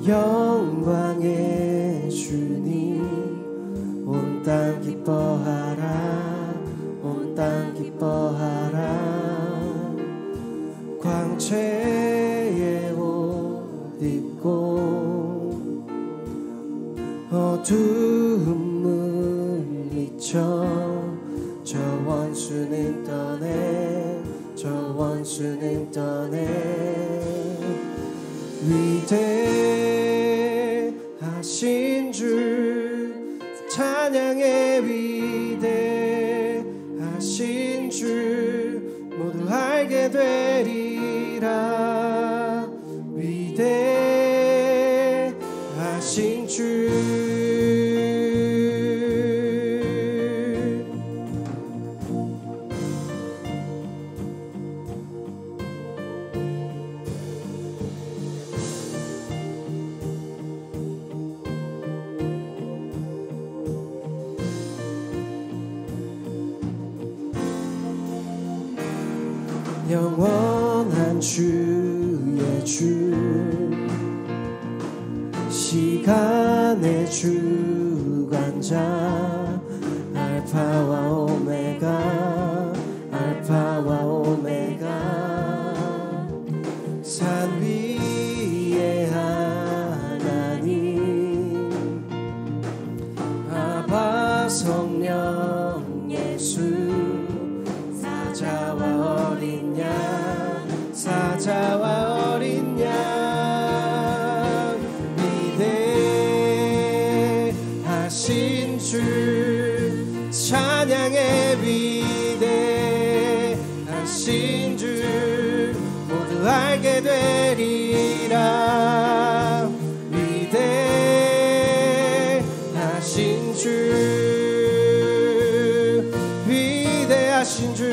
영광의 주님 온 땅 기뻐하라 온 땅 기뻐하라 광채의 옷 입고 어두움을 미쳐 저 원수는 떠내 저 원수는 떠내 위대하신 주 찬양의 위대하신 주 모두 알게 되리라 위대하신 주 영원한 주의 주 시간의 주관자 알파와 오메가 알파와 오메가 산 위의 하나님 아바 성령 예수 사자와 어린 양 사자와 어린 양 위대하신 주 찬양의 위대하신 주 모두 알게 되리라 위대하신 주 위대하신 주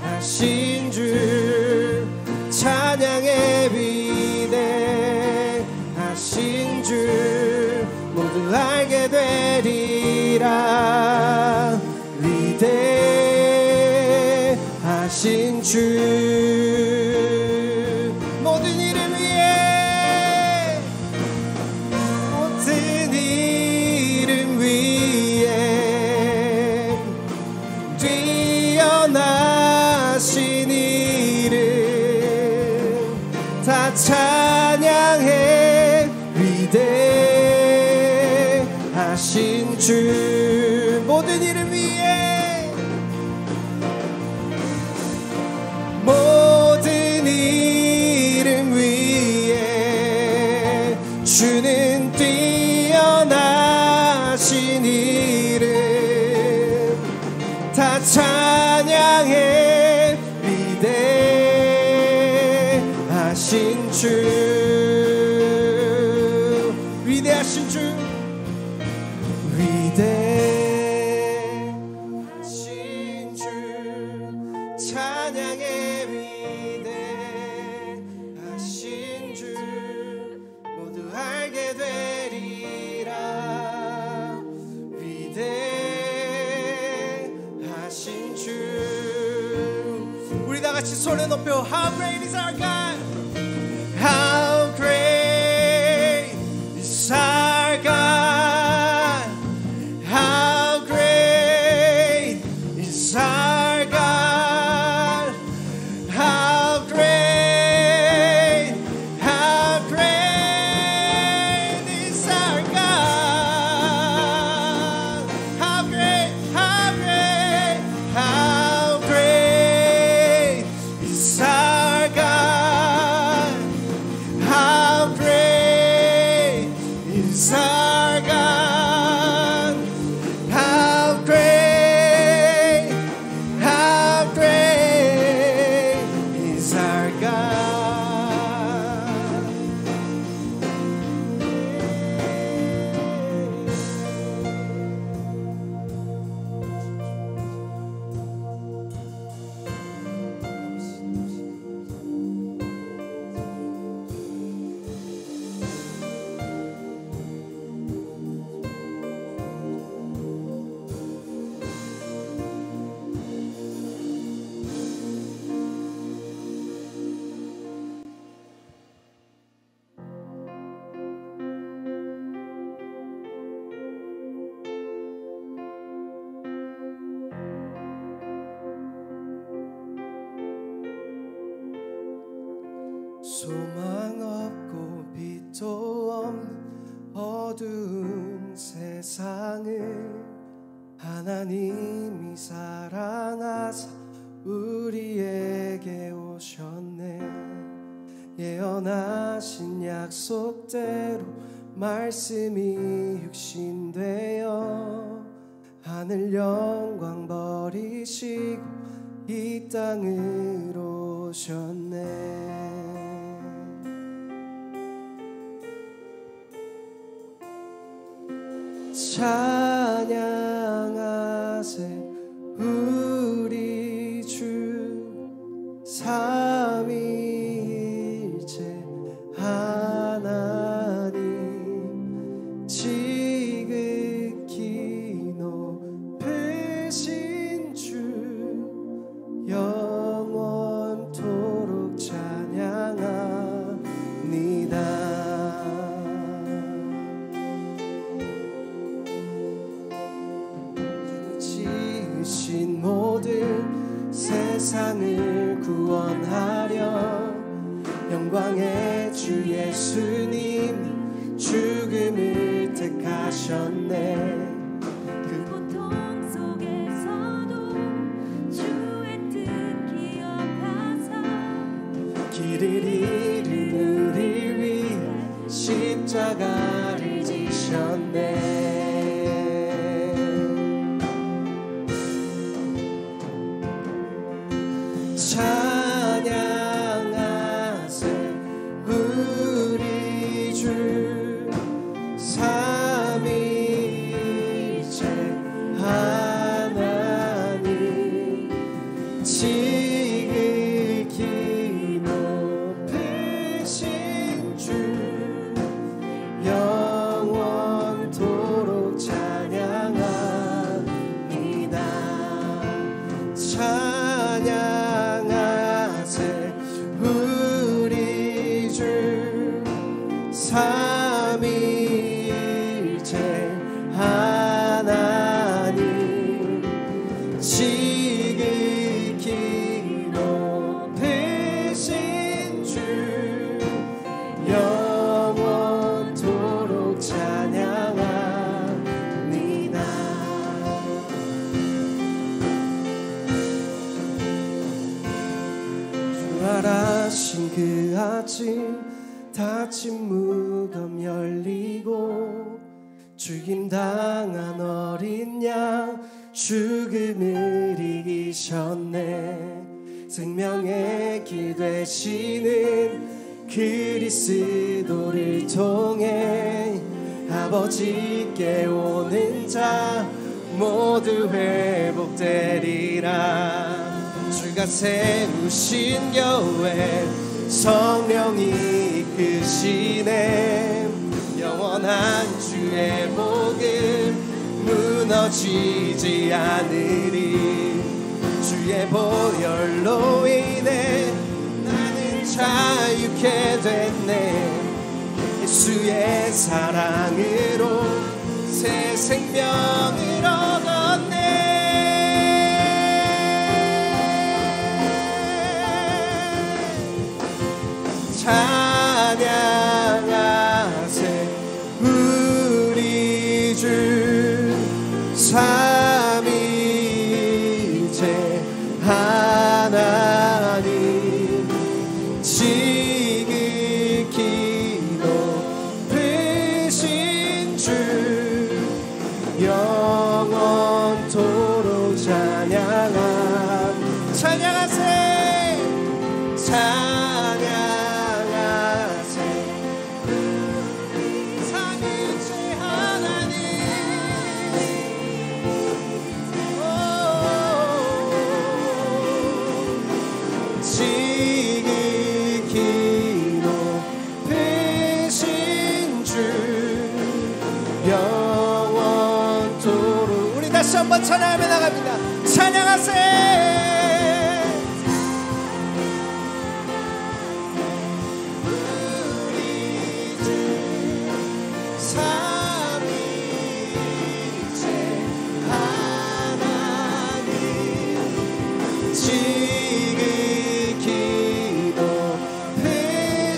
위대하신 주 찬양의 위대하신 주 모두 알게 되리라 위대하신 주 모든 이름 위에 모든 이름 위에 뛰어나신 이름 다 찬양해 위대하신 주 모든 이름 위에 모든 이름 위에 주는 뛰어나신 이름 다 찬양해 위대하신 주 위대하신 주 위대하신 주 찬양의 위대하신 주 모두 알게 되리라 위대하신 주 우리 다 같이 손에 높여 How great is our God How great is our God How great is our God How great is our God How great is our God 소망 없고 빛도 없는 어두운 세상을 하나님이 사랑하사 우리에게 오셨네. 예언하신 약속대로 말씀이 육신되어 하늘 영광 버리시고 이 땅으로 오셨네. 찬양하세 우리 주 삼위일체 하나님 지극히 높으신 주 영원토록 찬양합니다. 지으신 모든 세상을 구원하려 영광의 주 예수님 죽음을 택하셨네. 그 고통 속에서도 주의 뜻 기억하사 길을 잃은 우리를 위해 십자가를 지셨네. 찬양하세 우리 주 삼위일체 하나님 지극히 높으신 주 영원토록 찬양합니다. 찬양하세 우리 주 삼위일체 하나님 지극히 높으신 주 영원토록 찬양합니다. 부활하신 그 아침 닫힌 무덤 열리고 죽임당한 어린 양 죽음을 이기셨네. 생명의 길 되시는 그리스도를 통해 아버지께 오는 자 모두 회복되리라. 주가 세우신 교회 성령이 이끄시네. 영원한 주의 복음 무너지지 않으리. 주의 보혈로 인해 나는 자유케 됐네. 예수의 사랑으로 새 생명을 얻었네. 찬양하세 우리 주 삼위일체 하나님 지극히 높으신 주 영원토록 찬양하세 삼위일체 하나님 지극히 높으신 주 영원토록. 우리 다시 한번 찬양하며 나갑니다. 찬양하세 지극히 높으신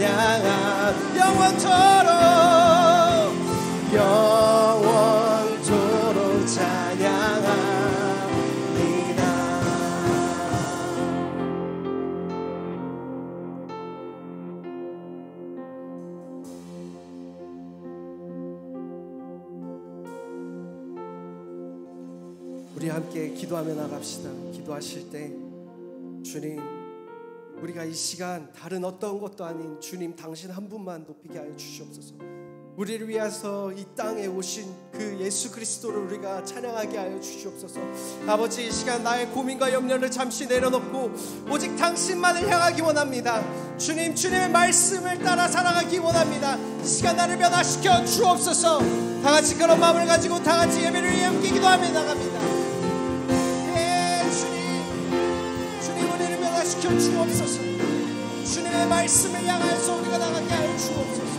찬양함 영원토록 찬양합니다. 우리 함께 기도하며 나갑시다. 기도하실 때 주님, 우리가 이 시간 다른 어떤 것도 아닌 주님 당신 한 분만 높이게 하여 주시옵소서. 우리를 위해서 이 땅에 오신 그 예수 그리스도를 우리가 찬양하게 하여 주시옵소서. 아버지, 이 시간 나의 고민과 염려를 잠시 내려놓고 오직 당신만을 향하기 원합니다. 주님, 주님의 말씀을 따라 살아가기 원합니다. 이 시간 나를 변화시켜 주옵소서. 다같이 그런 마음을 가지고 다같이 예배를 위해 함께 기도하며 나갑니다. 주님 우리를 변화시켜 주옵소서. 주님의 말씀을 향해서 우리가 나가게 하여 주옵소서.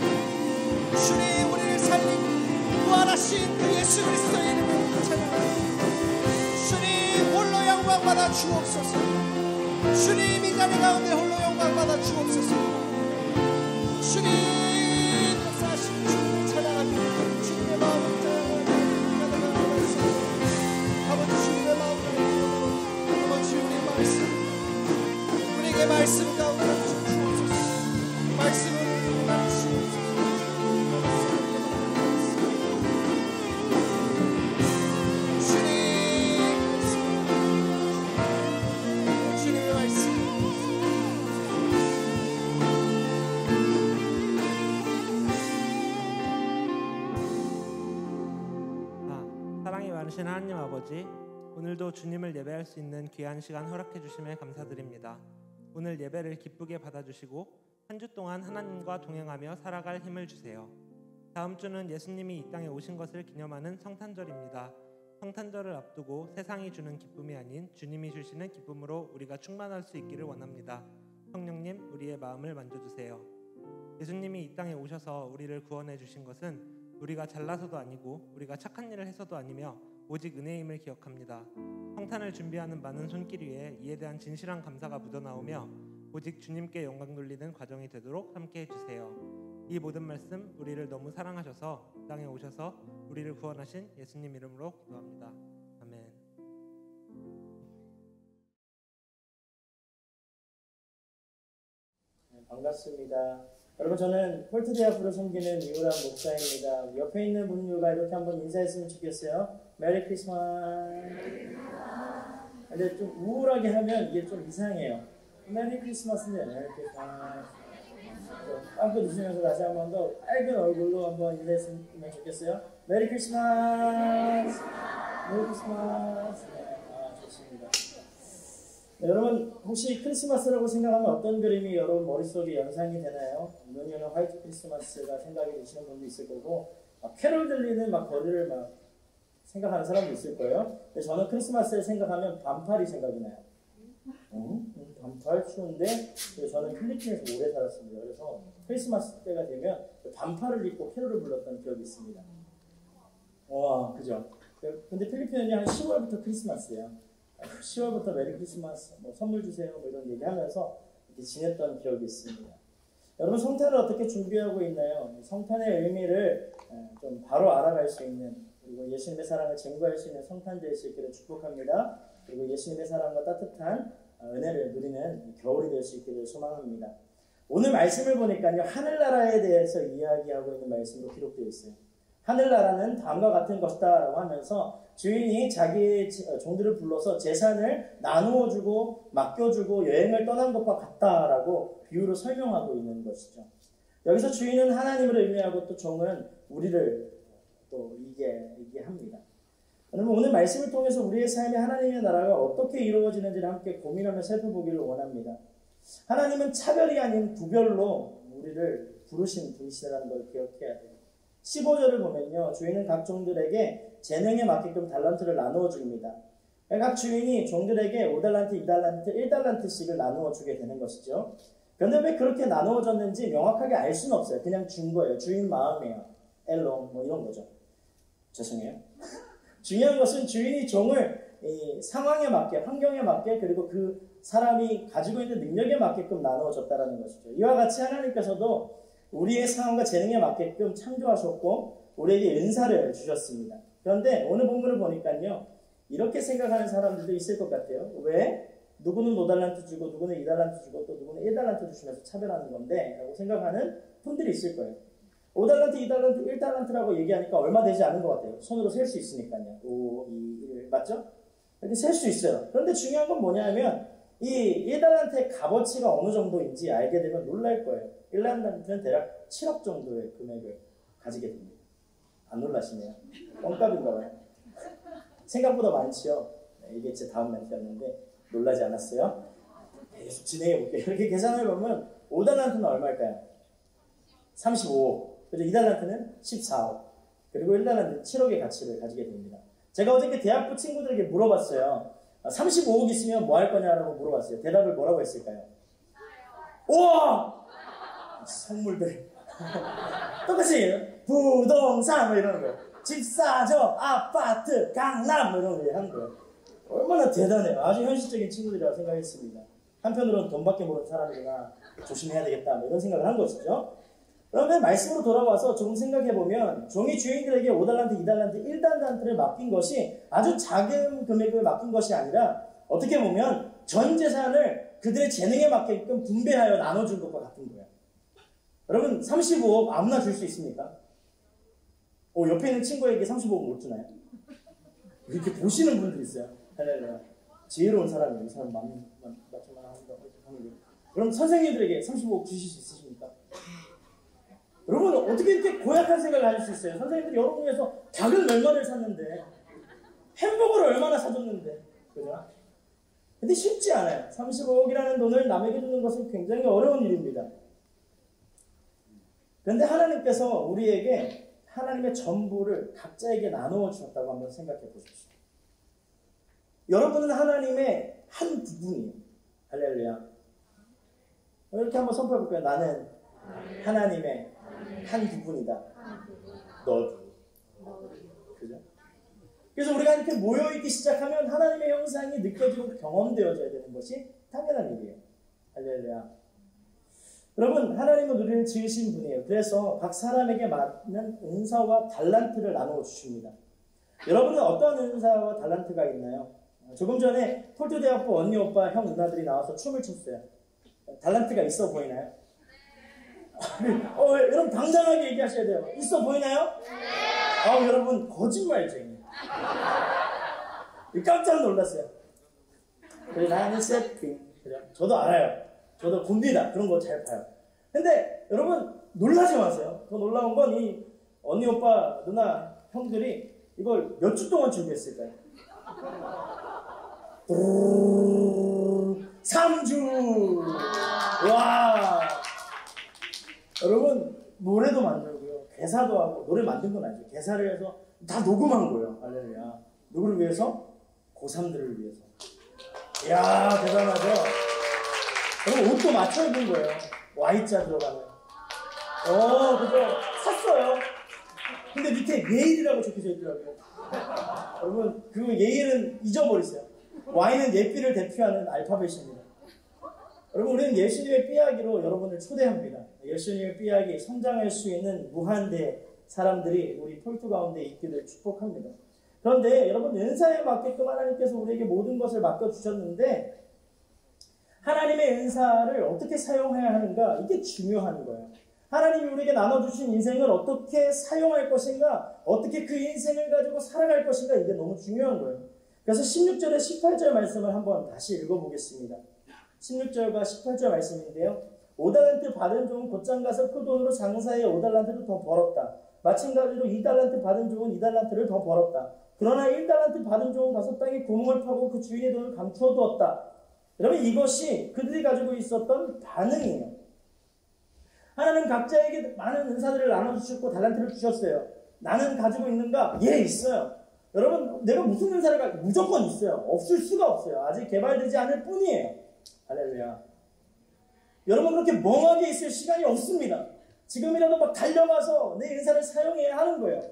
주님, 우리를 살린 부활하신 그 예수 그리스도의 이름으로 찬양합니다. 주님, 홀로 영광 받아 주옵소서. 주님, 이 자리 가운데 홀로 영광 받아 주옵소서. 주님, 역사하신 주님을 찬양합니다. 주님의 마음을 찬양합니다. 아버지, 주님의 마음을 아버지, 주님의 말씀, 우리에게 말씀 가운데 주옵소서. 말씀을 주옵소서. 많으신 하나님 아버지, 오늘도 주님을 예배할 수 있는 귀한 시간 허락해 주심에 감사드립니다. 오늘 예배를 기쁘게 받아주시고 한 주 동안 하나님과 동행하며 살아갈 힘을 주세요. 다음 주는 예수님이 이 땅에 오신 것을 기념하는 성탄절입니다. 성탄절을 앞두고 세상이 주는 기쁨이 아닌 주님이 주시는 기쁨으로 우리가 충만할 수 있기를 원합니다. 성령님, 우리의 마음을 만져주세요. 예수님이 이 땅에 오셔서 우리를 구원해 주신 것은 우리가 잘나서도 아니고 우리가 착한 일을 해서도 아니며 오직 은혜임을 기억합니다. 성탄을 준비하는 많은 손길 위에 이에 대한 진실한 감사가 묻어나오며 오직 주님께 영광 돌리는 과정이 되도록 함께해 주세요. 이 모든 말씀 우리를 너무 사랑하셔서 이 땅에 오셔서 우리를 구원하신 예수님 이름으로 기도합니다. 아멘. 반갑습니다. 여러분, 저는 폴트대학교로 섬기는 이우람 목사입니다. 옆에 있는 분들과 이렇게 한번 인사했으면 좋겠어요. 메리 크리스마스. 근데 좀 우울하게 하면 이게 좀 이상해요. 메리 크리스마스인데 메리 크리스마스. 빵꾸 드시면서 다시 한 번 더 밝은 얼굴로 한번 인사했으면 좋겠어요. 메리 크리스마스. 메리 크리스마스. 좋습니다. 네, 여러분, 혹시 크리스마스라고 생각하면 어떤 그림이 여러분 머릿속에 연상이 되나요? 눈이 오는 화이트 크리스마스가 생각이 되시는 분도 있을 거고, 캐롤 들리는 거리를 생각하는 사람도 있을 거예요. 근데 저는 크리스마스를 생각하면 반팔이 생각이 나요. 반팔 추운데, 저는 필리핀에서 오래 살았습니다. 그래서 크리스마스 때가 되면 반팔을 입고 캐롤을 불렀던 기억이 있습니다. 와, 그죠? 근데 필리핀은 한 10월부터 크리스마스예요. 10월부터 메리 크리스마스, 선물 주세요, 이런 얘기하면서 이렇게 지냈던 기억이 있습니다. 여러분, 성탄을 어떻게 준비하고 있나요? 성탄의 의미를 좀 바로 알아갈 수 있는, 그리고 예수님의 사랑을 증거할 수 있는 성탄절이 될 수 있기를 축복합니다. 그리고 예수님의 사랑과 따뜻한 은혜를 누리는 겨울이 될 수 있기를 소망합니다. 오늘 말씀을 보니까요, 하늘나라에 대해서 이야기하고 있는 말씀으로 기록되어 있어요. 하늘나라는 다음과 같은 것이다 라고 하면서 주인이 자기 종들을 불러서 재산을 나누어주고 맡겨주고 여행을 떠난 것과 같다라고 비유로 설명하고 있는 것이죠. 여기서 주인은 하나님을 의미하고 또 종은 우리를 또 얘기합니다. 여러분, 오늘 말씀을 통해서 우리의 삶에 하나님의 나라가 어떻게 이루어지는지를 함께 고민하며 살펴보기를 원합니다. 하나님은 차별이 아닌 구별로 우리를 부르신 분이시라는 걸 기억해야 돼요. 15절을 보면요, 주인은 각 종들에게 재능에 맞게끔 달란트를 나누어 줍니다. 각 주인이 종들에게 5달란트, 2달란트, 1달란트씩을 나누어 주게 되는 것이죠. 그런데 왜 그렇게 나누어졌는지 명확하게 알 수는 없어요. 그냥 준 거예요. 주인 마음이에요. 엘로 이런 거죠. 죄송해요. 중요한 것은 주인이 종을 이 상황에 맞게, 환경에 맞게, 그리고 그 사람이 가지고 있는 능력에 맞게끔 나누어졌다는 것이죠. 이와 같이 하나님께서도 우리의 상황과 재능에 맞게끔 창조하셨고 우리에게 은사를 주셨습니다. 그런데 오늘 본문을 보니까요. 이렇게 생각하는 사람들도 있을 것 같아요. 왜? 누구는 5달란트 주고 누구는 2달란트 주고 또 누구는 1달란트 주시면서 차별하는 건데 라고 생각하는 분들이 있을 거예요. 5달란트, 2달란트, 1달란트라고 얘기하니까 얼마 되지 않은 것 같아요. 손으로 셀 수 있으니까요. 5, 2, 1 맞죠? 이렇게 셀 수 있어요. 그런데 중요한 건 뭐냐면 이 1달란트의 값어치가 어느 정도인지 알게 되면 놀랄 거예요. 1달란트는 대략 7억 정도의 금액을 가지게 됩니다. 안 놀라시네요. 뻥값인가 봐요. 생각보다 많지요. 이게 제 다음 멘트였는데 놀라지 않았어요? 계속 진행해 볼게요. 이렇게 계산을 보면 5달란트는 얼마일까요? 35억. 그리고 2달란트는 14억. 그리고 1달란트는 7억의 가치를 가지게 됩니다. 제가 어저께 대학부 친구들에게 물어봤어요. 35억 있으면 뭐 할 거냐라고 물어봤어요. 대답을 뭐라고 했을까요? 우와! 선물들. 똑같이 부동산 뭐 이러는 거예요. 집 사죠, 아파트, 강남 뭐 이런 거 하는 거예요. 얼마나 대단해요. 아주 현실적인 친구들이라고 생각했습니다. 한편으로는 돈밖에 모르는 사람이구나. 조심해야 되겠다. 뭐 이런 생각을 한 것이죠. 그러면 말씀으로 돌아와서 조금 생각해보면 종이 주인들에게 5달란트, 2달란트, 1달란트를 맡긴 것이 아주 작은 금액을 맡긴 것이 아니라 어떻게 보면 전 재산을 그들의 재능에 맞게끔 분배하여 나눠준 것과 같은 거예요. 여러분 35억 아무나 줄 수 있습니까? 옆에 있는 친구에게 35억 못 주나요? 이렇게 보시는 분들이 있어요. 지혜로운 사람이에요. 이 사람 맞지만 한다고. 그럼 선생님들에게 35억 주실 수 있으십니까? 여러분 어떻게 이렇게 고약한 생각을 가질 수 있어요? 선생님들이 여러분 위해서 닭을 몇 마리를 샀는데 햄버거를 얼마나 사줬는데 그죠? 근데 쉽지 않아요. 35억이라는 돈을 남에게 주는 것은 굉장히 어려운 일입니다. 그런데 하나님께서 우리에게 하나님의 전부를 각자에게 나누어 주셨다고 한번 생각해 보십시오. 여러분은 하나님의 한 부분이에요. 할렐루야. 이렇게 한번 선포해 볼까요? 나는 하나님의 한 부분이다. 너도. 그죠? 그래서 우리가 이렇게 모여있기 시작하면 하나님의 형상이 느껴지고 경험되어져야 되는 것이 당연한 일이에요. 할렐루야. 여러분 하나님은 우리를 지으신 분이에요. 그래서 각 사람에게 맞는 은사와 달란트를 나누어 주십니다. 여러분은 어떤 은사와 달란트가 있나요? 조금 전에 폴트대학부 언니 오빠 형 누나들이 나와서 춤을 췄어요. 달란트가 있어 보이나요? 여러분 당당하게 얘기하셔야 돼요. 있어 보이나요? 여러분 거짓말쟁이. 깜짝 놀랐어요. 그래 나는 세팅. 저도 알아요. 저도 봅니다. 그런 거 잘 봐요. 근데 여러분 놀라지 마세요. 더 놀라운 건 이 언니 오빠 누나 형들이 이걸 몇 주 동안 준비했을까요? 3주. 와. 여러분 노래도 만들고요. 개사도 하고 노래 만든 건 아니죠. 개사를 해서 다 녹음한 거예요. 할렐루야. 누구를 위해서? 고3들을 위해서. 이야 대단하죠? 여러분 옷도 맞춰 입은 거예요. Y자 들어가는. 그죠? 샀어요. 근데 밑에 예일이라고 적혀져 있더라고요. 여러분 그 예일은 잊어버리세요. Y는 예삐를 대표하는 알파벳입니다. 여러분 우리는 예수님의 삐약이로 여러분을 초대합니다. 예수님의 삐약이 성장할 수 있는 무한대 사람들이 우리 폴트 가운데 있기를 축복합니다. 그런데 여러분 은사에 맞게끔 하나님께서 우리에게 모든 것을 맡겨주셨는데 하나님의 은사를 어떻게 사용해야 하는가? 이게 중요한 거예요. 하나님이 우리에게 나눠주신 인생을 어떻게 사용할 것인가? 어떻게 그 인생을 가지고 살아갈 것인가? 이게 너무 중요한 거예요. 그래서 16절에 18절 말씀을 한번 다시 읽어보겠습니다. 16절과 18절 말씀인데요. 5달란트 받은 종은 곧장 가서 그 돈으로 장사해 5달란트를 더 벌었다. 마찬가지로 2달란트 받은 종은 2달란트를 더 벌었다. 그러나 1달란트 받은 종은 가서 땅에 구멍을 파고 그 주인의 돈을 감추어 두었다. 여러분 이것이 그들이 가지고 있었던 반응이에요. 하나님 각자에게 많은 은사들을 나눠주셨고 달란트를 주셨어요. 나는 가지고 있는가? 예, 있어요. 여러분 내가 무슨 은사를 가지고 무조건 있어요. 없을 수가 없어요. 아직 개발되지 않을 뿐이에요. 할렐루야. 여러분 그렇게 멍하게 있을 시간이 없습니다. 지금이라도 막 달려가서 내 은사를 사용해야 하는 거예요.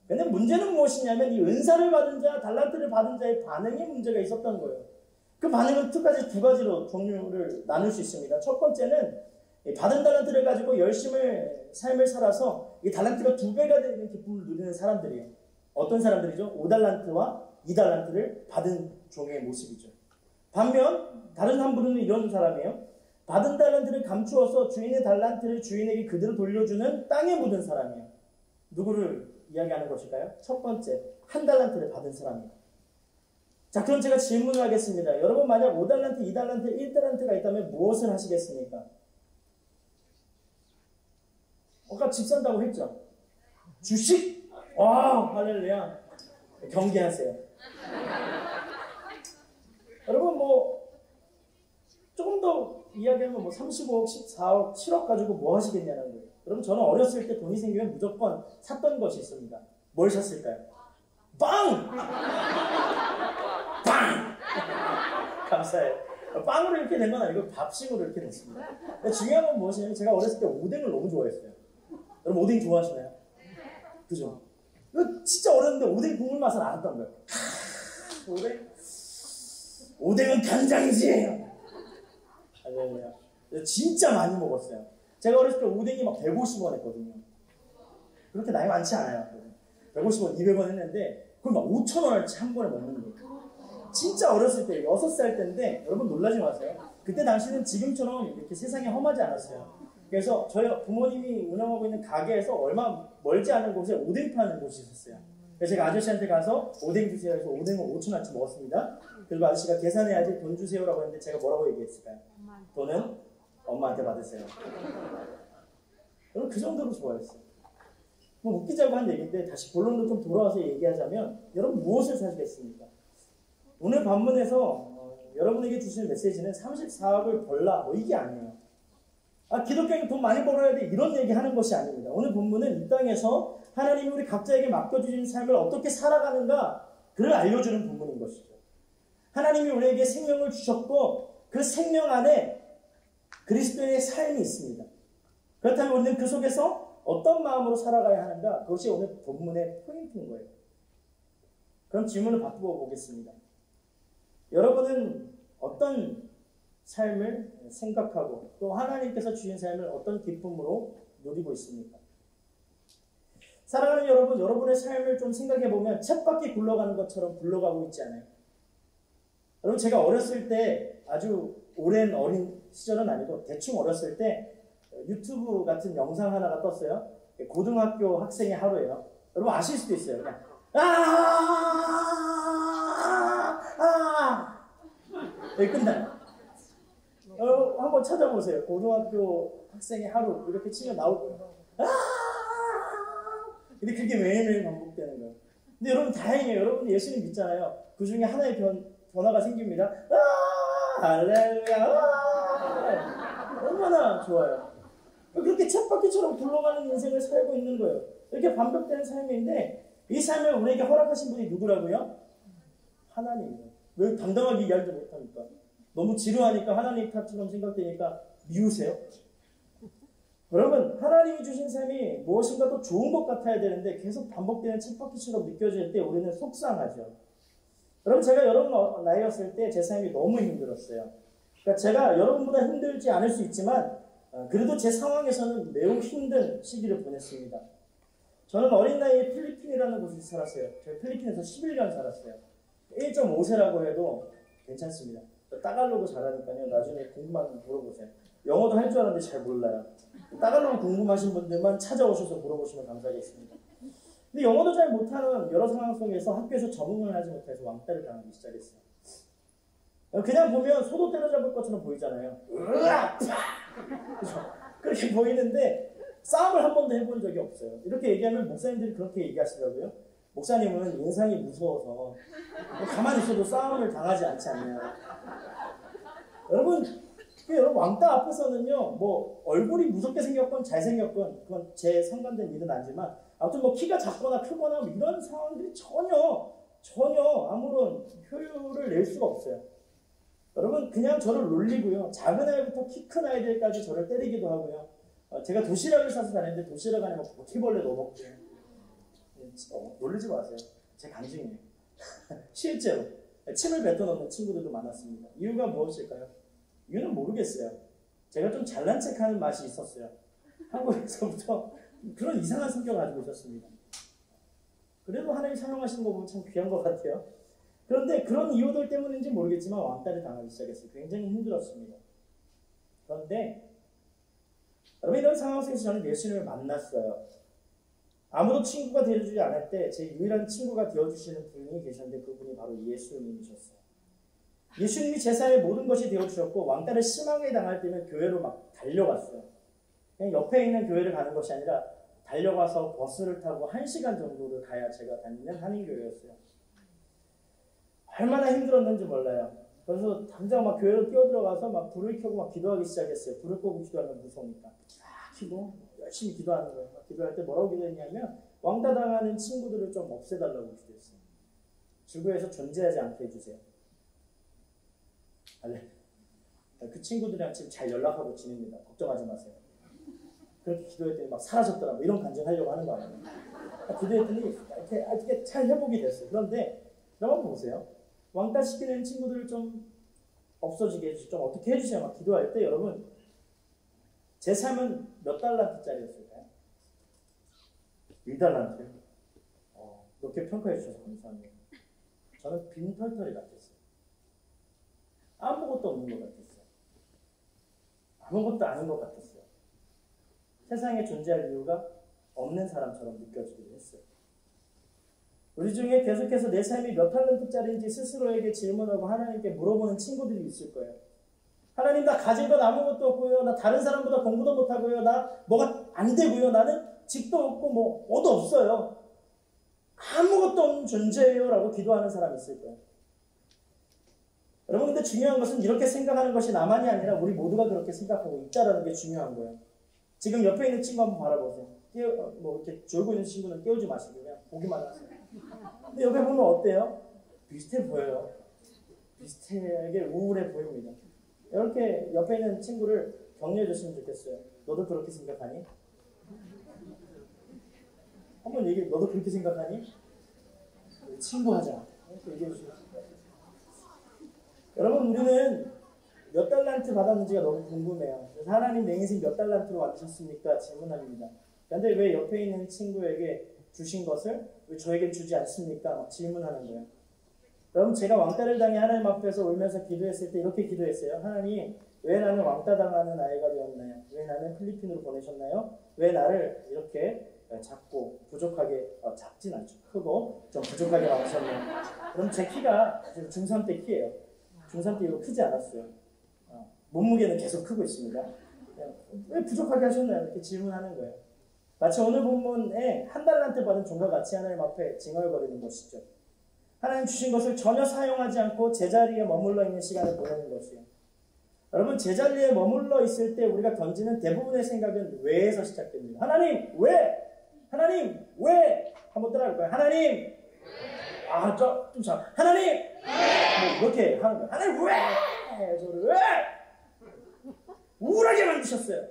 그런데 문제는 무엇이냐면 이 은사를 받은 자, 달란트를 받은 자의 반응에 문제가 있었던 거예요. 그 반응은 두 가지로 종류를 나눌 수 있습니다. 첫 번째는 받은 달란트를 가지고 열심을 삶을 살아서 이 달란트가 2배가 되는 기쁨을 누리는 사람들이에요. 어떤 사람들이죠? 5달란트와 2달란트를 받은 종의 모습이죠. 반면 다른 한 분은 이런 사람이에요. 받은 달란트를 감추어서 주인의 달란트를 주인에게 그대로 돌려주는 땅에 묻은 사람이에요. 누구를 이야기하는 것일까요? 첫 번째, 1달란트를 받은 사람이에요. 자, 그럼 제가 질문을 하겠습니다. 여러분 만약 5달란트, 2달란트, 1달란트가 있다면 무엇을 하시겠습니까? 아까 집 산다고 했죠? 주식? 와, 할렐루야. 경계하세요. 여러분 조금 더 이야기하면 35억, 14억, 7억 가지고 뭐 하시겠냐는 거예요. 여러분 저는 어렸을 때 돈이 생기면 무조건 샀던 것이 있습니다. 뭘 샀을까요? 빵! 빵! 감사해요. 빵으로 이렇게 된 건 아니고 밥심으로 이렇게 됐습니다. 중요한 건 무엇이냐면 제가 어렸을 때 오뎅을 너무 좋아했어요. 여러분 오뎅 좋아하시나요? 그죠? 진짜 어렸는데 오뎅 국물 맛을 알았던 거예요. 오뎅은 간장이지! 할렐루야. 진짜 많이 먹었어요. 제가 어렸을 때 오뎅이 막 150원 했거든요. 그렇게 나이 많지 않아요. 150원, 200원 했는데 그걸 막 5,000원어치 한 번에 먹는 거예요. 진짜 어렸을 때 6살 때인데 여러분 놀라지 마세요. 그때 당시는 지금처럼 이렇게 세상이 험하지 않았어요. 그래서 저희 부모님이 운영하고 있는 가게에서 얼마 멀지 않은 곳에 오뎅 파는 곳이 있었어요. 그래서 제가 아저씨한테 가서 오뎅 주세요 해서 오뎅을 5,000원어치 먹었습니다. 그리고 아저씨가 계산해야지 돈 주세요라고 했는데 제가 뭐라고 얘기했을까요? 돈은 엄마한테 받으세요. 여러분 그 정도로 좋아했어요. 웃기자고 한 얘기인데 다시 본론으로 좀 돌아와서 얘기하자면 여러분 무엇을 사시겠습니까? 오늘 본문에서 여러분에게 주시는 메시지는 34억을 벌라 이게 아니에요. 기독교인 돈 많이 벌어야 돼 이런 얘기 하는 것이 아닙니다. 오늘 본문은 이 땅에서 하나님이 우리 각자에게 맡겨주신 삶을 어떻게 살아가는가 그를 알려주는 본문인 것이죠. 하나님이 우리에게 생명을 주셨고 그 생명 안에 그리스도의 삶이 있습니다. 그렇다면 우리는 그 속에서 어떤 마음으로 살아가야 하는가 그것이 오늘 본문의 포인트인 거예요. 그럼 질문을 바꾸어 보겠습니다. 여러분은 어떤 삶을 생각하고 또 하나님께서 주신 삶을 어떤 기쁨으로 누리고 있습니까? 사랑하는 여러분, 여러분의 삶을 좀 생각해보면 쳇바퀴 굴러가는 것처럼 굴러가고 있지 않아요? 여러분 제가 어렸을 때 아주 오랜 어린 시절은 아니고 대충 어렸을 때 유튜브 같은 영상 하나가 떴어요. 고등학교 학생의 하루예요. 여러분 아실 수도 있어요. 그냥 여기 끝나요. 한번 찾아보세요. 고등학교 학생의 하루 이렇게 치면 나올 거예요. 근데 그게 매일매일 반복되는 거예요. 근데 여러분 다행이에요. 여러분 예수님 믿잖아요. 그 중에 하나의 변화가 생깁니다. 할렐루야. 얼마나 좋아요. 그렇게 쳇바퀴처럼 굴러가는 인생을 살고 있는 거예요. 이렇게 반복되는 삶인데 이 삶을 우리에게 허락하신 분이 누구라고요? 하나님이에요. 왜 당당하게 이야기도 못합니까? 너무 지루하니까 하나님 탓처럼 생각되니까 미우세요? 여러분 하나님이 주신 삶이 무엇인가 더 좋은 것 같아야 되는데 계속 반복되는 쳇바퀴처럼 느껴질 때 우리는 속상하죠. 여러분 제가 여러분 나이였을 때 제 삶이 너무 힘들었어요. 그러니까 제가 여러분보다 힘들지 않을 수 있지만 그래도 제 상황에서는 매우 힘든 시기를 보냈습니다. 저는 어린 나이에 필리핀이라는 곳에 살았어요. 제가 필리핀에서 11년 살았어요. 1.5세라고 해도 괜찮습니다. 따갈로그 잘하니까요. 나중에 궁금하면 물어보세요. 영어도 할 줄 아는데 잘 몰라요. 따갈로그 궁금하신 분들만 찾아오셔서 물어보시면 감사하겠습니다. 근데 영어도 잘 못하는 여러 상황 속에서 학교에서 적응을 하지 못해서 왕따를 당하기 시작했어요. 그냥 보면 소도 때려잡을 것처럼 보이잖아요. 그렇죠? 그렇게 보이는데 싸움을 한 번도 해본 적이 없어요. 이렇게 얘기하면 목사님들이 그렇게 얘기하시더라고요. 목사님은 인상이 무서워서 가만히 있어도 싸움을 당하지 않지 않냐. 여러분 왕따 앞에서는요, 얼굴이 무섭게 생겼건 잘생겼건 그건 제 상관된 일은 아니지만 아무튼 키가 작거나 크거나 이런 상황들이 전혀 아무런 효율을 낼 수가 없어요. 여러분 그냥 저를 놀리고요. 작은 아이부터 키 큰 아이들까지 저를 때리기도 하고요. 제가 도시락을 싸서 다녔는데 도시락 안에 바퀴벌레 넣어먹고요. 놀리지 마세요. 제 간증이에요. 실제로. 침을 뱉어놓는 친구들도 많았습니다. 이유가 무엇일까요? 이유는 모르겠어요. 제가 좀 잘난 척하는 맛이 있었어요. 한국에서부터 그런 이상한 성격을 가지고 있었습니다. 그래도 하나님 사용하시는 거 보면 참 귀한 것 같아요. 그런데 그런 이유들 때문인지 모르겠지만 왕따를 당하기 시작했어요. 굉장히 힘들었습니다. 그런데 여러분, 이런 상황 속에서 저는 예수님을 만났어요. 아무도 친구가 되어주지 않을 때 제 유일한 친구가 되어주시는 분이 계셨는데 그분이 바로 예수님이셨어요. 예수님이 제 삶의 모든 것이 되어주셨고 왕따를 심하게 당할 때는 교회로 막 달려갔어요. 그냥 옆에 있는 교회를 가는 것이 아니라 달려가서 버스를 타고 1시간 정도를 가야 제가 다니는 한인교회였어요. 얼마나 힘들었는지 몰라요. 그래서 당장 막 교회로 뛰어들어가서 막 불을 켜고 막 기도하기 시작했어요. 불을 끄고 기도하면 무서우니까. 기도 열심히 기도하는 거예요. 기도할 때 뭐라고 기도했냐면 왕따 당하는 친구들을 좀 없애달라고 기도했어요. 지구에서 존재하지 않게 해주세요. 그 친구들이랑 지금 잘 연락하고 지냅니다. 걱정하지 마세요. 그렇게 기도했더니 막 사라졌더라고. 이런 간증하려고 하는 거 아니에요. 기도했더니 이렇게 잘 회복이 됐어요. 그런데 여러분 보세요. 왕따 시키는 친구들을 좀 없어지게 해주세요. 좀 어떻게 해주세요. 막 기도할 때 여러분 제 삶은 몇 달란트짜리였을까요? 1달란트요? 이렇게 평가해 주셔서 감사합니다. 저는 빈털터리 같았어요. 아무것도 없는 것 같았어요. 아무것도 아닌 것 같았어요. 세상에 존재할 이유가 없는 사람처럼 느껴지기도 했어요. 우리 중에 계속해서 내 삶이 몇 달란트짜리인지 스스로에게 질문하고 하나님께 물어보는 친구들이 있을 거예요. 하나님, 나 가진 건 아무것도 없고요. 나 다른 사람보다 공부도 못하고요. 나 뭐가 안 되고요. 나는 집도 없고 뭐 옷도 없어요. 아무것도 없는 존재예요. 라고 기도하는 사람이 있을 거예요. 여러분, 근데 중요한 것은 이렇게 생각하는 것이 나만이 아니라 우리 모두가 그렇게 생각하고 있다는 게 중요한 거예요. 지금 옆에 있는 친구 한번 바라보세요. 이렇게 졸고 있는 친구는 깨우지 마시고 그냥 보기만 하세요. 근데 옆에 보면 어때요? 비슷해 보여요. 비슷하게 우울해 보입니다. 이렇게 옆에 있는 친구를 격려해 줬으면 좋겠어요. 너도 그렇게 생각하니? 한번 얘기해. 너도 그렇게 생각하니? 친구 하자. 이렇게 얘기해 주세요. 여러분, 우리는 몇 달란트 받았는지가 너무 궁금해요. 그래서 하나님 내 인생 몇 달란트로 만드셨습니까? 질문합니다. 그런데 왜 옆에 있는 친구에게 주신 것을 왜 저에게 주지 않습니까? 막 질문하는 거예요. 여러분, 제가 왕따를 당해 하나님 앞에서 울면서 기도했을 때 이렇게 기도했어요. 하나님, 왜 나는 왕따 당하는 아이가 되었나요? 왜 나는 필리핀으로 보내셨나요? 왜 나를 이렇게 작고 부족하게, 작진 않죠. 크고 좀 부족하게 만드셨나요? 그럼 제 키가 중3 때 키예요. 중3 때 이후로 크지 않았어요. 몸무게는 계속 크고 있습니다. 왜 부족하게 하셨나요? 이렇게 질문하는 거예요. 마치 오늘 본문에 한 달란트 받은 종과 같이 하나님 앞에 징얼거리는 것이죠. 하나님 주신 것을 전혀 사용하지 않고 제자리에 머물러 있는 시간을 보내는 것이에요. 여러분, 제자리에 머물러 있을 때 우리가 던지는 대부분의 생각은 왜에서 시작됩니다. 하나님, 왜? 하나님, 왜? 한번 따라할 거예요. 하나님, 하나님, 뭐 이렇게 하는 거예요. 하나님, 왜? 저를 왜? 우울하게 만드셨어요.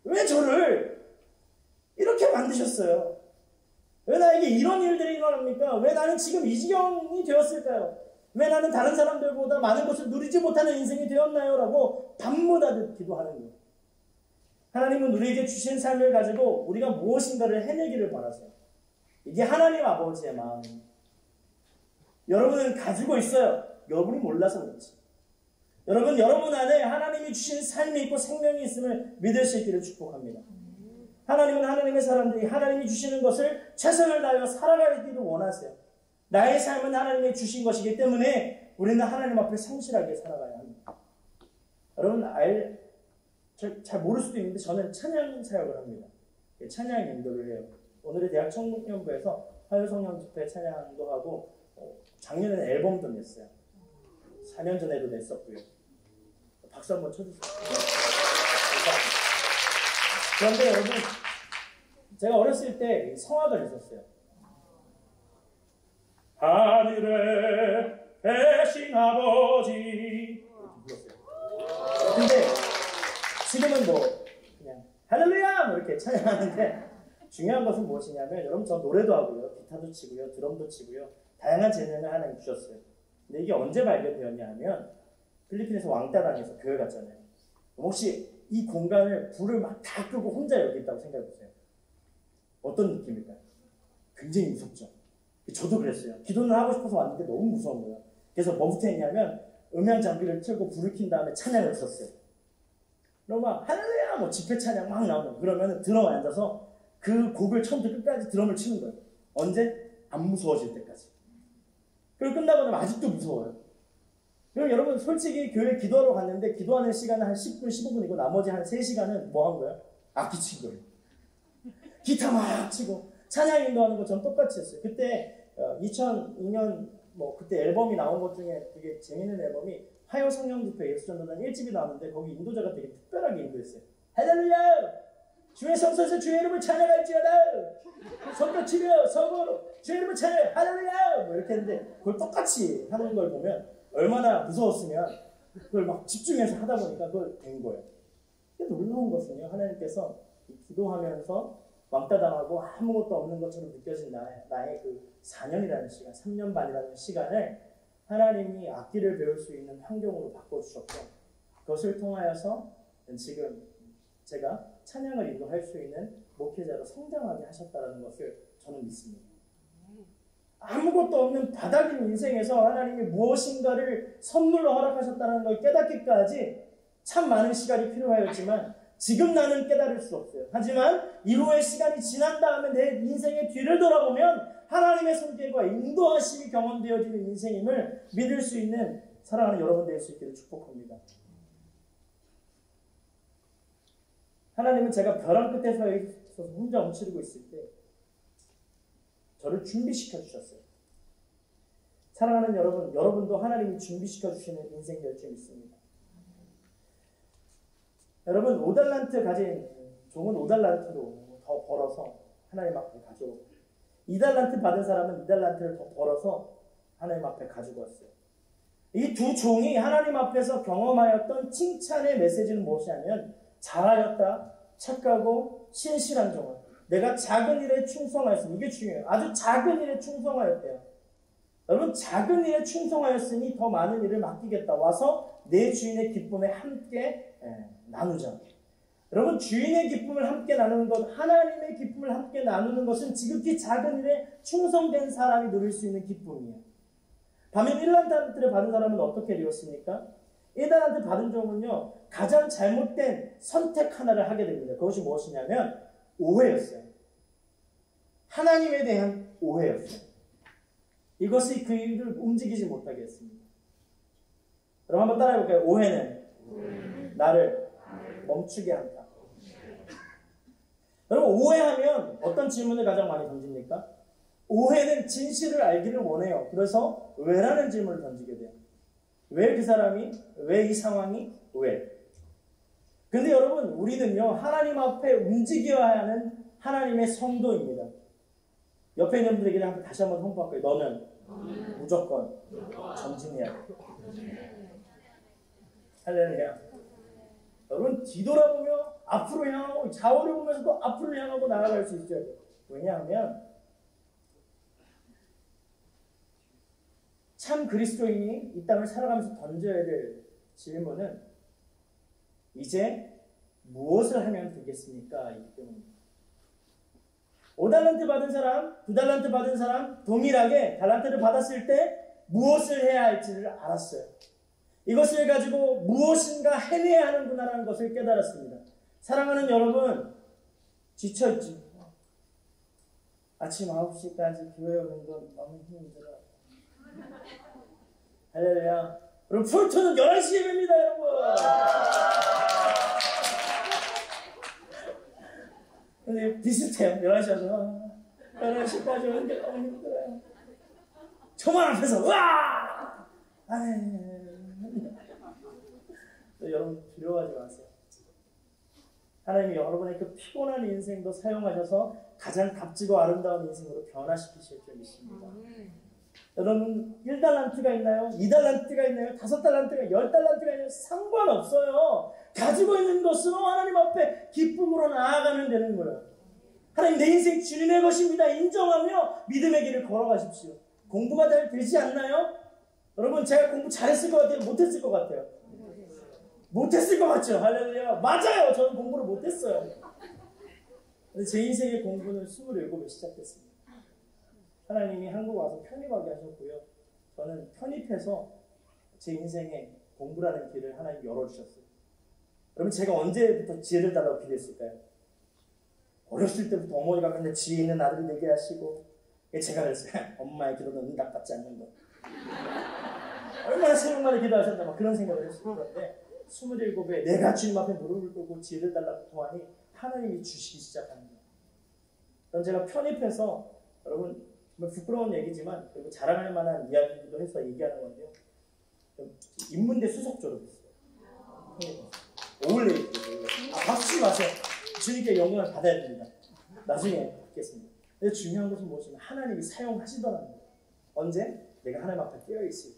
왜 저를 이렇게 만드셨어요? 왜 나에게 이런 일들이 일어납니까? 왜 나는 지금 이 지경이 되었을까요? 왜 나는 다른 사람들보다 많은 것을 누리지 못하는 인생이 되었나요? 라고 밤마다 기도하는 거예요. 하나님은 우리에게 주신 삶을 가지고 우리가 무엇인가를 해내기를 바라세요. 이게 하나님 아버지의 마음입니다. 여러분은 가지고 있어요. 여러분이 몰라서 그렇지. 여러분 안에 하나님이 주신 삶이 있고 생명이 있음을 믿을 수 있기를 축복합니다. 하나님은 하나님의 사람들이 하나님이 주시는 것을 최선을 다하여 살아가기를 원하세요. 나의 삶은 하나님이 주신 것이기 때문에 우리는 하나님 앞에 성실하게 살아가야 합니다. 여러분 잘 모를 수도 있는데 저는 찬양 사역을 합니다. 찬양 인도를 해요. 오늘의 대학 청년부에서 화요성령 집회 찬양도 하고 작년에는 앨범도 냈어요. 4년 전에도 냈었고요. 박수 한번 쳐주세요. 그런데 여러분, 제가 어렸을 때 성악을 했었어요. 하늘에 계신 아버지 이렇게 불렀어요. 근데 지금은 그냥 할렐루야 이렇게 찬양하는데 중요한 것은 무엇이냐면 여러분, 저 노래도 하고요, 기타도 치고요, 드럼도 치고요, 다양한 재능을 하나님 주셨어요. 근데 이게 언제 발견되었냐 하면 필리핀에서 왕따 당해서 교회 갔잖아요. 혹시 이 공간을 불을 막 다 끄고 혼자 여기 있다고 생각해 보세요. 어떤 느낌일까요? 굉장히 무섭죠. 저도 그랬어요. 기도는 하고 싶어서 왔는데 너무 무서운 거예요. 그래서 뭐부터 했냐면 음향 장비를 틀고 불을 킨 다음에 찬양을 썼어요. 그럼 막 할렐루야 뭐 집회 찬양 막 나오는 그러면 드럼에 앉아서 그 곡을 처음부터 끝까지 드럼을 치는 거예요. 언제? 안 무서워질 때까지. 그리고 끝나고 나면 아직도 무서워요. 그럼 여러분 솔직히 교회 기도하러 갔는데 기도하는 시간은 한 10분, 15분이고 나머지 한 3시간은 뭐 한 거예요? 악기 친 거예요. 기타 막 치고 찬양 인도하는 거 전 똑같이 했어요. 그때 2002년 뭐 그때 앨범이 나온 것 중에 되게 재밌는 앨범이 화요 성령집회 예수전도단 1집이 나왔는데 거기 인도자가 되게 특별하게 인도했어요. 할렐루야! 주의 성소에서 주의 이름을 찬양할지어다! 손뼉치며 서거로 주의 이름을 찬양 할렐루야! 뭐 이렇게 했는데 그걸 똑같이 하는 걸 보면 얼마나 무서웠으면 그걸 막 집중해서 하다 보니까 그걸 된 거예요. 놀라운 것은요. 하나님께서 기도하면서 왕따 당하고 아무것도 없는 것처럼 느껴진 나의 그 4년이라는 시간, 3년 반이라는 시간을 하나님이 악기를 배울 수 있는 환경으로 바꿔주셨고 그것을 통하여서 지금 제가 찬양을 인도할 수 있는 목회자로 성장하게 하셨다는 것을 저는 믿습니다. 아무것도 없는 바닥인 인생에서 하나님이 무엇인가를 선물로 허락하셨다는 걸 깨닫기까지 참 많은 시간이 필요하였지만 지금 나는 깨달을 수 없어요. 하지만 이후의 시간이 지난 다음에 내 인생의 뒤를 돌아보면 하나님의 손길과 인도하심이 경험되어지는 인생임을 믿을 수 있는 사랑하는 여러분 될 수 있기를 축복합니다. 하나님은 제가 벼랑 끝에 서 있어서 혼자 움츠리고 있을 때 저를 준비시켜 주셨어요. 사랑하는 여러분, 여러분도 하나님이 준비시켜 주시는 인생 될 줄 믿습니다. 여러분 5달란트 가진 종은 5달란트로 더 벌어서 하나님 앞에 가져오고 2달란트 받은 사람은 2달란트를 더 벌어서 하나님 앞에 가지고 왔어요. 이 두 종이 하나님 앞에서 경험하였던 칭찬의 메시지는 무엇이냐면 잘하였다, 착하고 신실한 종아. 내가 작은 일에 충성하였으니 이게 중요해요. 아주 작은 일에 충성하였대요. 여러분 작은 일에 충성하였으니 더 많은 일을 맡기겠다. 와서 내 주인의 기쁨에 함께 나누자. 여러분 주인의 기쁨을 함께 나누는 것, 하나님의 기쁨을 함께 나누는 것은 지극히 작은 일에 충성된 사람이 누릴 수 있는 기쁨이에요. 반면 1달란트를 받은 사람은 어떻게 되었습니까? 1달란트 받은 종은요 가장 잘못된 선택 하나를 하게 됩니다. 그것이 무엇이냐면 오해였어요. 하나님에 대한 오해였어요. 이것이 그 일을 움직이지 못하게 했습니다. 그럼 한번 따라해볼까요? 오해는 나를 멈추게 한다. 여러분 오해하면 어떤 질문을 가장 많이 던집니까? 오해는 진실을 알기를 원해요. 그래서 왜라는 질문을 던지게 돼요. 왜 그 사람이? 왜 이 상황이? 왜? 근데 여러분 우리는요 하나님 앞에 움직여야 하는 하나님의 성도입니다. 옆에 있는 분들에게 다시 한번 선포할게요. 너는 무조건 전진해야 돼. 할렐루야. 여러분 뒤돌아보며 앞으로 향하고 좌우를 보면서도 앞으로 향하고 나아갈 수 있어요. 왜냐하면 참 그리스도인이 이 땅을 살아가면서 던져야 될 질문은 이제 무엇을 하면 되겠습니까? 이기 때문입니다. 5달란트 받은 사람, 2달란트 받은 사람 동일하게 달란트를 받았을 때 무엇을 해야 할지를 알았어요. 이것을 가지고 무엇인가 해내야 하는구나라는 것을 깨달았습니다. 사랑하는 여러분, 지쳐있지? 아침 9시까지 교회 오는 건 너무 힘들어. 할렐루야. 여러분, 풀트는 11시 예배입니다, 여러분. 근데 비슷해요. 11시여서 11시까지 오는 게 너무 힘들어요. 저만 앞에서 와! 여러분 두려워하지 마세요. 하나님이 여러분의 그 피곤한 인생도 사용하셔서 가장 값지고 아름다운 인생으로 변화시키실 줄 믿습니다. 여러분 1달란트가 있나요? 2달란트가 있나요? 5달란트가 10달란트가 있나요? 상관없어요. 가지고 있는 것으로 하나님 앞에 기쁨으로 나아가면 되는 거예요. 하나님 내 인생 주님의 것입니다. 인정하며 믿음의 길을 걸어가십시오. 공부가 잘 되지 않나요? 여러분 제가 공부 잘했을 것 같아요? 못했을 것 같아요? 못했을 것 같죠? 할렐루야. 맞아요. 저는 공부를 못했어요. 근데 제 인생의 공부는 27에 시작됐습니다. 하나님이 한국 와서 편입하게 하셨고요. 저는 편입해서 제 인생에 공부라는 길을 하나님 열어주셨어요. 여러분 제가 언제부터 지혜를 달라고 기도했을까요? 어렸을 때부터 어머니가 맨날 지혜 있는 아들이 되게 하시고 제가 그랬어요. 엄마의 기도는 응답받지 않는 것. 얼마나 새벽마다 기도하셨나 막 그런 생각을 했어요. 그런데 27에 내가 주님 앞에 무릎을 꿇고 지혜를 달라고 구하니 하나님이 주시기 시작하는 거예요. 그럼 제가 편입해서 여러분 부끄러운 얘기지만 그리고 자랑할 만한 이야기도 해서 얘기하는 건데요. 인문대 수석 졸업했어요. 어울려 있어요. 박수 마세요. 주님께 영광을 받아야 됩니다. 나중에 받겠습니다. 근데 중요한 것은 무엇이냐면 하나님이 사용하시더라는 거예요. 언제? 내가 하나님 앞에 깨어있을 때.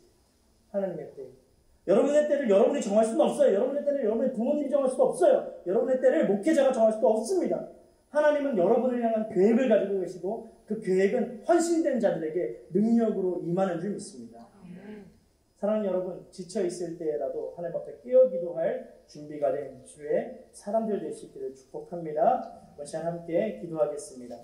하나님의 때. 여러분의 때를 여러분이 정할 수는 없어요. 여러분의 때를 여러분의 부모님이 정할 수도 없어요. 여러분의 때를 목회자가 정할 수도 없습니다. 하나님은 여러분을 향한 계획을 가지고 계시고 그 계획은 헌신된 자들에게 능력으로 임하는 줄 믿습니다. 사랑하는 여러분, 지쳐있을 때라도 하나님 앞에 깨어 기도할 준비가 된 주의 사람들 되시기를 축복합니다. 이번 시간 함께 기도하겠습니다.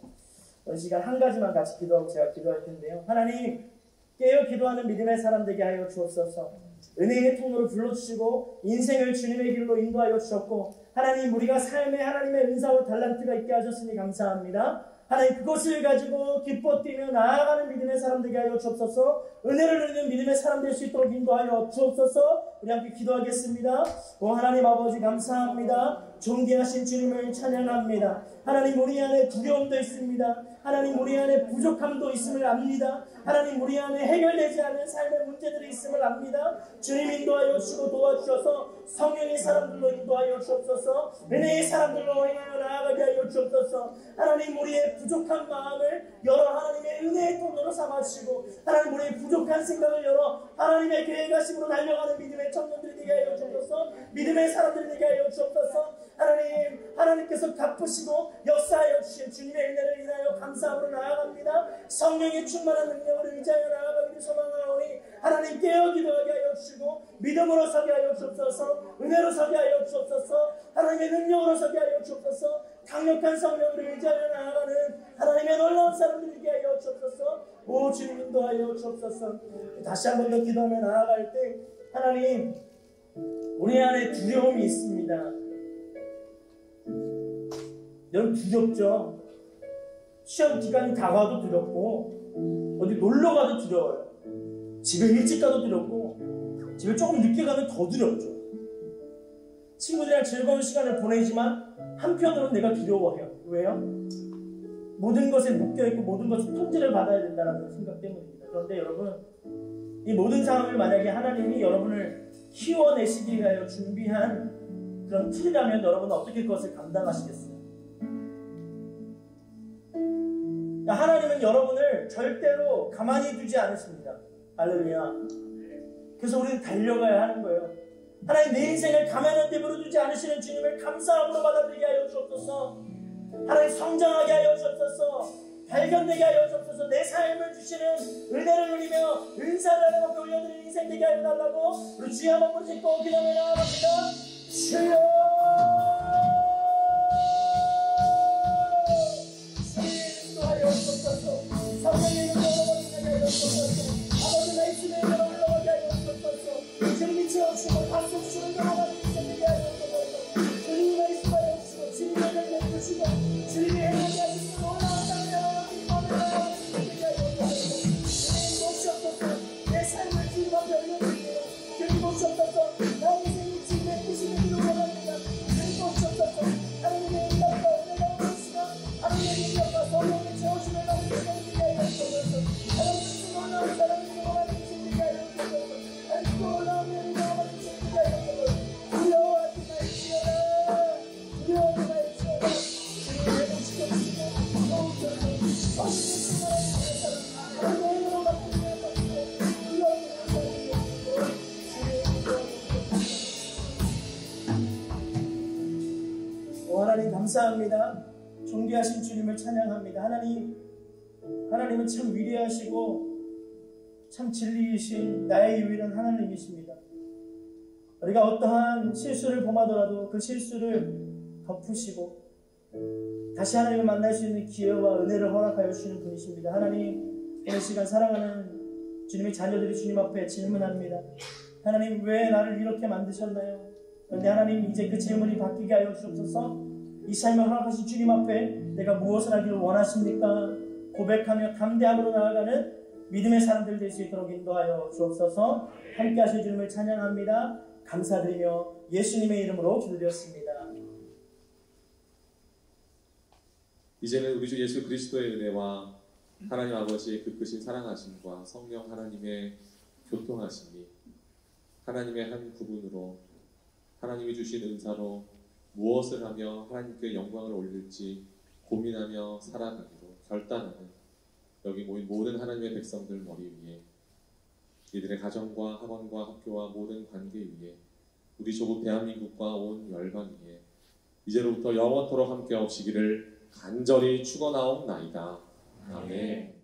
이번 시간 한 가지만 같이 기도하고 제가 기도할 텐데요. 하나님, 깨어 기도하는 믿음의 사람 되게 하여 주옵소서. 은혜의 통로로 불러주시고 인생을 주님의 길로 인도하여 주셨고 하나님 우리가 삶에 하나님의 은사와 달란트가 있게 하셨으니 감사합니다. 하나님 그것을 가지고 기뻐 뛰며 나아가는 믿음의 사람 되게 하여 주옵소서. 은혜를 누리는 믿음의 사람 될 수 있도록 인도하여 주옵소서. 우리 함께 기도하겠습니다. 하나님 아버지 감사합니다. 존귀하신 주님을 찬양합니다. 하나님 우리 안에 두려움도 있습니다. 하나님 우리 안에 부족함도 있음을 압니다. 하나님 우리 안에 해결되지 않은 삶의 문제들이 있음을 압니다. 주님 인도하여 주시고 도와주셔서 성령의 사람들로 인도하여 주옵소서. 은혜의 사람들로 행하여 나아가게 하여 주옵소서. 하나님 우리의 부족한 마음을 열어 하나님의 은혜의 통로로 삼아주시고 하나님 우리의 부족한 생각을 열어 하나님의 계획하심으로 달려가는 믿음의 청년들이 되게 하여 주옵소서. 믿음의 사람들이 되게 하여 주옵소서. 하나님께서 갚으시고 역사하여 주신 주님의 은혜를 인하여 감사함으로 나아갑니다. 성령의 충만한 능력을 의지하여 나아가기를 소망하오니 하나님 깨어 기도하게 하여 주시고 믿음으로 서게 하여 주옵소서. 은혜로 서게 하여 주옵소서. 하나님의 능력으로 서게 하여 주옵소서. 강력한 성령을 의지하여 나아가는 하나님의 놀라운 사람들이 되게 하여 주옵소서. 오 주님 인도하여 주옵소서. 다시 한 번 더 기도하며 나아갈 때 하나님 우리 안에 두려움이 있습니다. 여러분 두렵죠? 시험 기간이 다가와도 두렵고 어디 놀러 가도 두려워요. 집에 일찍 가도 두렵고 집에 조금 늦게 가면 더 두렵죠. 친구들이랑 즐거운 시간을 보내지만 한편으로는 내가 두려워해요. 왜요? 모든 것에 묶여있고 모든 것에 통제를 받아야 된다는 생각 때문입니다. 그런데 여러분 이 모든 상황을 만약에 하나님이 여러분을 키워내시기 위하여 준비한 그런 틀이라면 여러분은 어떻게 그것을 감당하시겠어요? 하나님은 여러분을 절대로 가만히 두지 않으십니다. 할렐루야. 그래서 우리는 달려가야 하는 거예요. 하나님 내 인생을 가만한 데 물어두지 않으시는 주님을 감사함으로 받아들이게 하여 주옵소서. 하나님 성장하게 하여 주옵소서. 발견되게 하여 주옵소서. 내 삶을 주시는 은혜를 누리며 은사를 하나님께 올려드리는 인생 되게 하여 달라고 우리 주여 한번 부르짖고 기도하며 나아갑니다. 주여 성령의 능력으로 받게 하여 주옵소서. 아버지 내 주님의 은혜로 올라가게 하여 주옵소서. 주님 미치옵시고 박수 주시는 영원한 인생 되게 하여 주옵소서. 주님의 말씀하여 주시고 주님의 은혜를 주시고 주님의 행하게 하시고 놀라운 장면으로 기뻐하며 되게 하여 주옵소서. 주님 모시옵소서. 내 삶을 주님 앞에 올려드리며 주님 모시옵소서. 나의 인생이 주님의 뜻을 이루어갑니다. 주님 모시옵소서. 하나님의 응답과 은혜가 오시고 하나님의 능력과 성령의 채우심을 받으시고 하나님 감사합니다. 존귀하신 주님을 찬양합니다. 하나님은 참 위대하시고 참 진리이신 나의 유일한 하나님이십니다. 우리가 어떠한 실수를 범하더라도 그 실수를 덮으시고 다시 하나님을 만날 수 있는 기회와 은혜를 허락하여 주시는 분이십니다. 하나님, 오늘 시간 사랑하는 주님의 자녀들이 주님 앞에 질문합니다. 하나님, 왜 나를 이렇게 만드셨나요? 그런데 하나님, 이제 그 질문이 바뀌게 하여 주옵소서. 이 삶을 허락하신 주님 앞에 내가 무엇을 하기를 원하십니까? 고백하며 담대함으로 나아가는 믿음의 사람들 될 수 있도록 인도하여 주옵소서. 함께 하실 주님을 찬양합니다. 감사드리며 예수님의 이름으로 기도드렸습니다. 이제는 우리 주 예수 그리스도의 은혜와 하나님 아버지의 그 크신 사랑하심과 성령 하나님의 교통하심이 하나님의 한 부분으로 하나님이 주신 은사로 무엇을 하며 하나님께 영광을 올릴지 고민하며 살아가기로 결단하는 여기 모인 모든 하나님의 백성들 머리 위에 이들의 가정과 학원과 학교와 모든 관계 위에 우리 조국 대한민국과 온 열방 위에 이제로부터 영원토록 함께 하시기를 간절히 축원하옵나이다. 아멘.